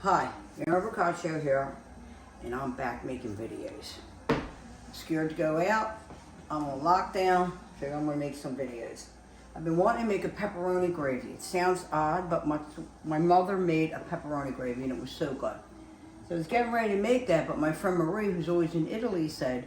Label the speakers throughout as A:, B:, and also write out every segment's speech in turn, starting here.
A: Hi, Mayor Boccaccio here, and I'm back making videos. Scared to go out, I'm on lockdown, so I'm gonna make some videos. I've been wanting to make a pepperoni gravy. It sounds odd, but my mother made a pepperoni gravy and it was so good. So I was getting ready to make that, but my friend Marie, who's always in Italy, said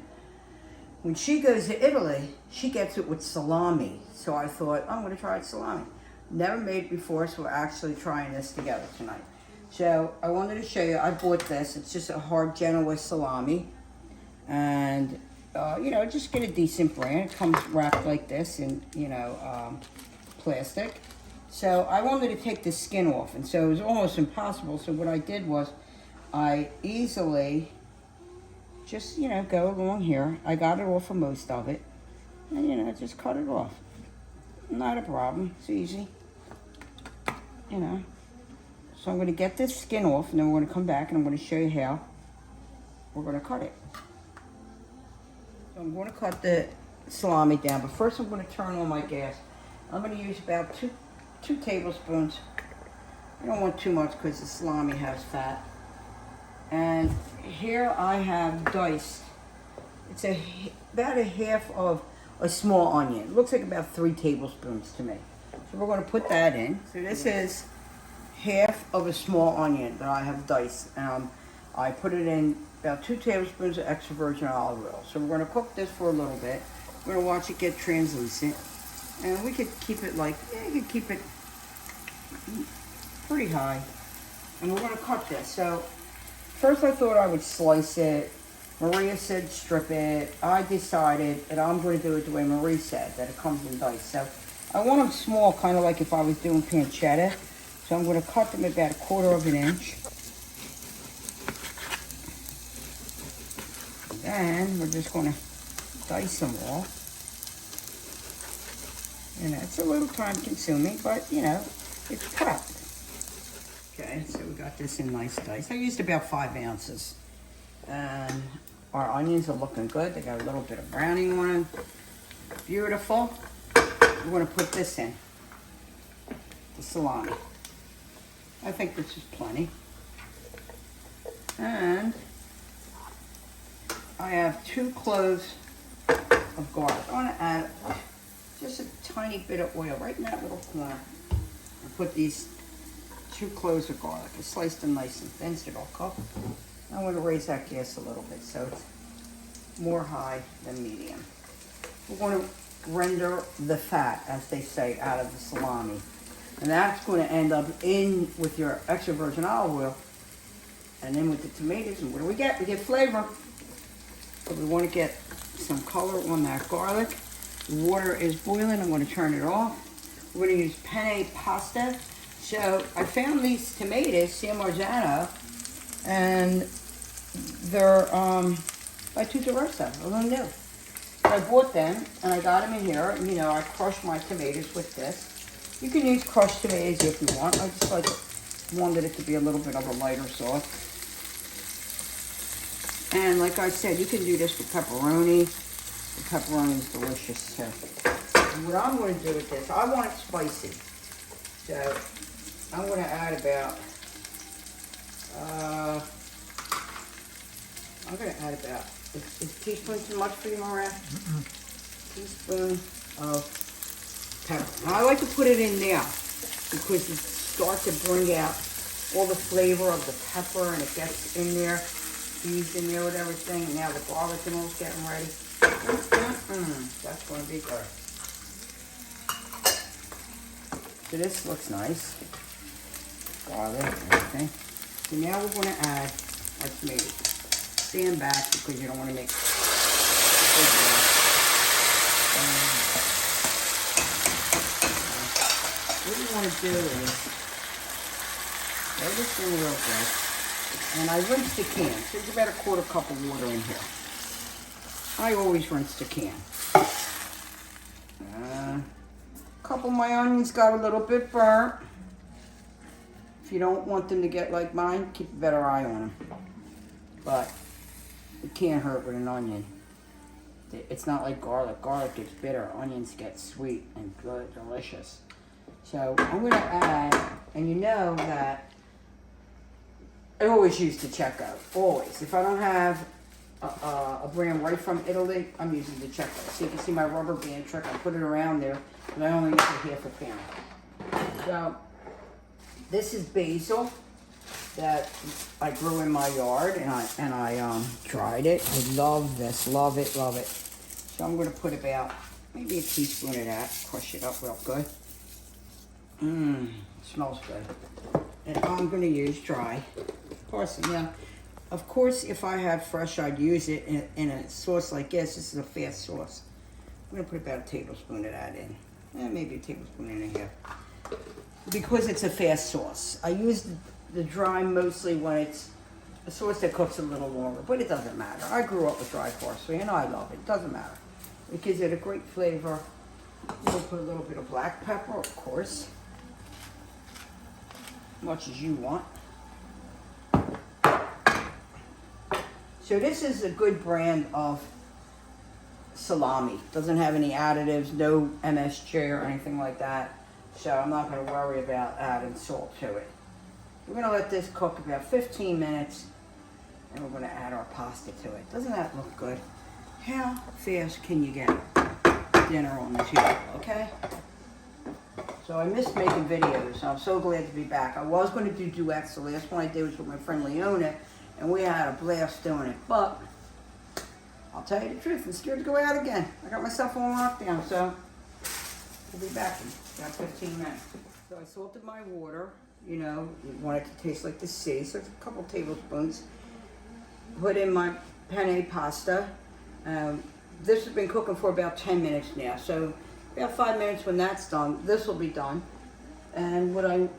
A: when she goes to Italy, she gets it with salami. So I thought, I'm gonna try salami. Never made it before, so we're actually trying this together tonight. So I wanted to show you, I bought this. It's just a hard Genoa salami. And, just get a decent brand. It comes wrapped like this in, plastic. So I wanted to take the skin off. And so it was almost impossible. So what I did was I easily just, go along here. I got it off of most of it. And, just cut it off. Not a problem. It's easy. So I'm going to get this skin off, and then we're going to come back, and I'm going to show you how we're going to cut it. So I'm going to cut the salami down, but first I'm going to turn on my gas. I'm going to use about two tablespoons. I don't want too much because the salami has fat. And here I have diced. It's about a half of a small onion. It looks like about 3 tablespoons to me. So we're going to put that in. So this is half of a small onion that I have diced. I put it in about 2 tablespoons of extra virgin olive oil. So we're going to cook this for a little bit. We're going to watch it get translucent. And we could keep it you could keep it pretty high. And we're going to cut this. So first I thought I would slice it. Maria said strip it. I decided that I'm going to do it the way Marie said, that it comes in dice. So I want them small, kind of like if I was doing pancetta. So I'm going to cut them about 1/4 of an inch. Then we're just going to dice them all. And it's a little time consuming, but it's prepped. Okay, so we got this in nice dice. I used about 5 ounces. And our onions are looking good. They got a little bit of browning on them. Beautiful. We're going to put this in. The salami. I think this is plenty. And I have 2 cloves of garlic. I want to add just a tiny bit of oil right in that little corner. And put these 2 cloves of garlic. I sliced them nice and thin so they'll cook. I'm going to raise that gas a little bit so it's more high than medium. We're going to render the fat, as they say, out of the salami. And that's going to end up in with your extra virgin olive oil. And then with the tomatoes, and what do we get? We get flavor. But we want to get some color on that garlic. Water is boiling. I'm going to turn it off. We're going to use penne pasta. So I found these tomatoes, San Marzano, and they're by Tutto Rosso. I don't know. I bought them, and I got them in here. And, I crushed my tomatoes with this. You can use crushed tomatoes if you want. I just wanted it to be a little bit of a lighter sauce. And like I said, you can do this with pepperoni. The pepperoni is delicious too. And what I'm going to do with this, I want it spicy. So I'm going to add about, is a teaspoon too much for you, Maria? Teaspoon of pepper. Now, I like to put it in now because it starts to bring out all the flavor of the pepper and it gets in there, seeds in there with everything. And now the garlic and all's getting ready. That's going to be good. So this looks nice. Garlic and everything. So now we're going to add our tomatoes. Stand back because you don't want to make big mess. What you want to do is throw this in real quick, and I rinse the can. So there's about 1/4 cup of water in here. I always rinse the can. A couple of my onions got a little bit burnt. If you don't want them to get like mine, keep a better eye on them. But it can't hurt with an onion. It's not like garlic. Garlic gets bitter. Onions get sweet and good, delicious. So I'm going to add, and you know that I always use the Checo, always. If I don't have a brand right from Italy, I'm using the Checo. So you can see my rubber band trick. I put it around there, and I only use a half a pound. So this is basil that I grew in my yard, and I tried it. I love this, love it, love it. So I'm going to put about maybe a teaspoon of that, crush it up real good. Smells good. And I'm going to use dry parsley. Now, of course, if I had fresh, I'd use it in a sauce like this. This is a fast sauce. I'm going to put about a tablespoon of that in. Maybe a tablespoon and a half. Because it's a fast sauce. I use the dry mostly when it's a sauce that cooks a little longer, but it doesn't matter. I grew up with dry parsley and I love it. It doesn't matter. It gives it a great flavor. We'll put a little bit of black pepper, of course. Much as you want. So this is a good brand of salami. Doesn't have any additives, no MSG or anything like that. So I'm not going to worry about adding salt to it. We're going to let this cook about 15 minutes, and we're going to add our pasta to it. Doesn't that look good? How fast can you get dinner on the table, okay? So I missed making videos. I'm so glad to be back. I was going to do duets. The last one I did was with my friend Leona, and we had a blast doing it. But I'll tell you the truth, I'm scared to go out again. I got myself on lockdown, so we'll be back in about 15 minutes. So I salted my water. You know, you want it to taste like the sea, so it's a couple tablespoons. Put in my penne pasta. This has been cooking for about 10 minutes now, so about 5 minutes when that's done, this will be done. And what I'm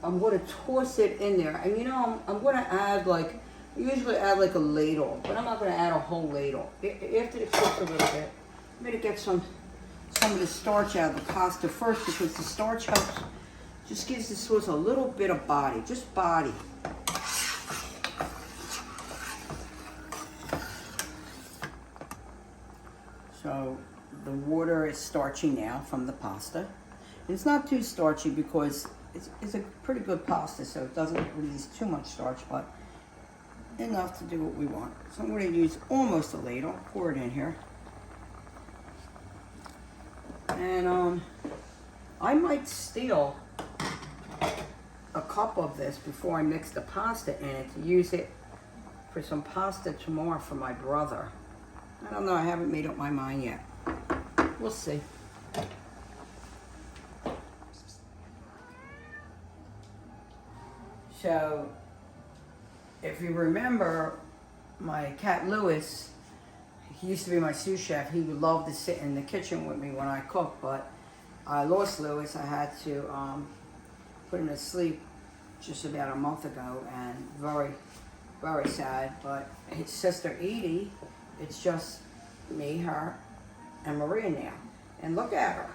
A: going to toss it in there. And you know, I'm going to add like, I usually add like a ladle, but I'm not going to add a whole ladle. After it cooks a little bit, I'm going to get some of the starch out of the pasta first, because the starch helps. Just gives the sauce a little bit of body, just body. So the water is starchy now from the pasta. And it's not too starchy because it's a pretty good pasta, so it doesn't release too much starch, but enough to do what we want. So I'm going to use almost a ladle, pour it in here. And I might steal a cup of this before I mix the pasta in it to use it for some pasta tomorrow for my brother. I don't know, I haven't made up my mind yet. We'll see. So, if you remember, my cat Lewis, he used to be my sous chef. He would love to sit in the kitchen with me when I cook, but I lost Lewis. I had to put him to sleep just about a month ago, and very, very sad. But his sister Edie, it's just me, her, and Maria now. And look at her.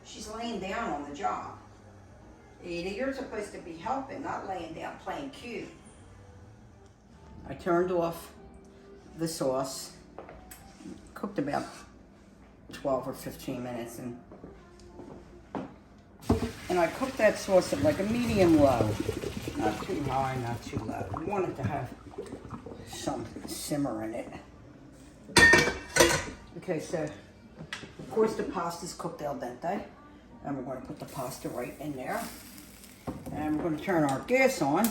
A: She's laying down on the job. Edie, you're supposed to be helping, not laying down playing cute. I turned off the sauce, cooked about 12 or 15 minutes, and I cooked that sauce at like a medium low. Not too high, not too low. We want it to have some simmer in it. Okay, so of course the pasta's cooked al dente, and we're going to put the pasta right in there. And we're going to turn our gas on.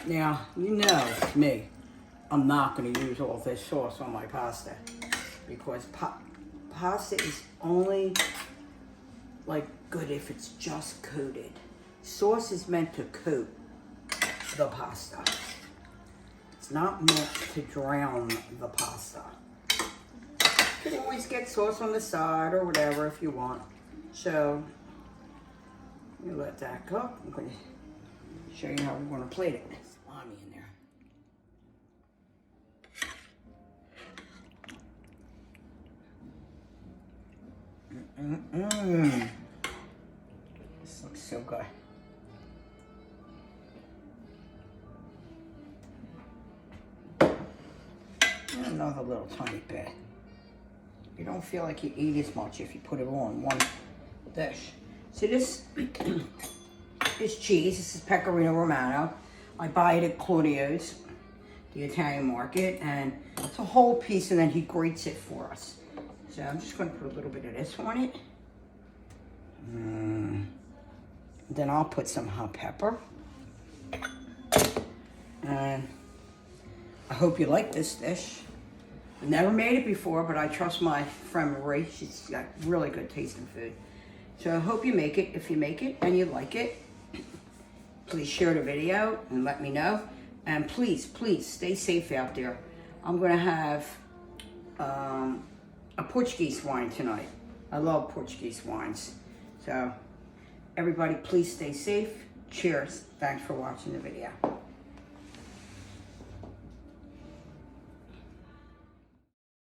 A: Now, you know me, I'm not going to use all this sauce on my pasta, because pasta is only like good if it's just coated. Sauce is meant to coat the pasta. It's not meant to drown the pasta. You can always get sauce on the side or whatever if you want. So, you let that cook. I'm going to show you how we're going to plate it. Salami in there. This looks so good. another little tiny bit. You don't feel like you eat as much if you put it all in one dish. See this is cheese. This is Pecorino Romano. I buy it at Claudio's, the Italian market, and it's a whole piece, and then he grates it for us. So I'm just going to put a little bit of this on it. Then I'll put some hot pepper. And I hope you like this dish. I've never made it before, but I trust my friend Marie. She's got really good tasting food. So I hope you make it. If you make it and you like it, please share the video and let me know. And please, please stay safe out there. I'm going to have a Portuguese wine tonight. I love Portuguese wines. So everybody, please stay safe. Cheers. Thanks for watching the video.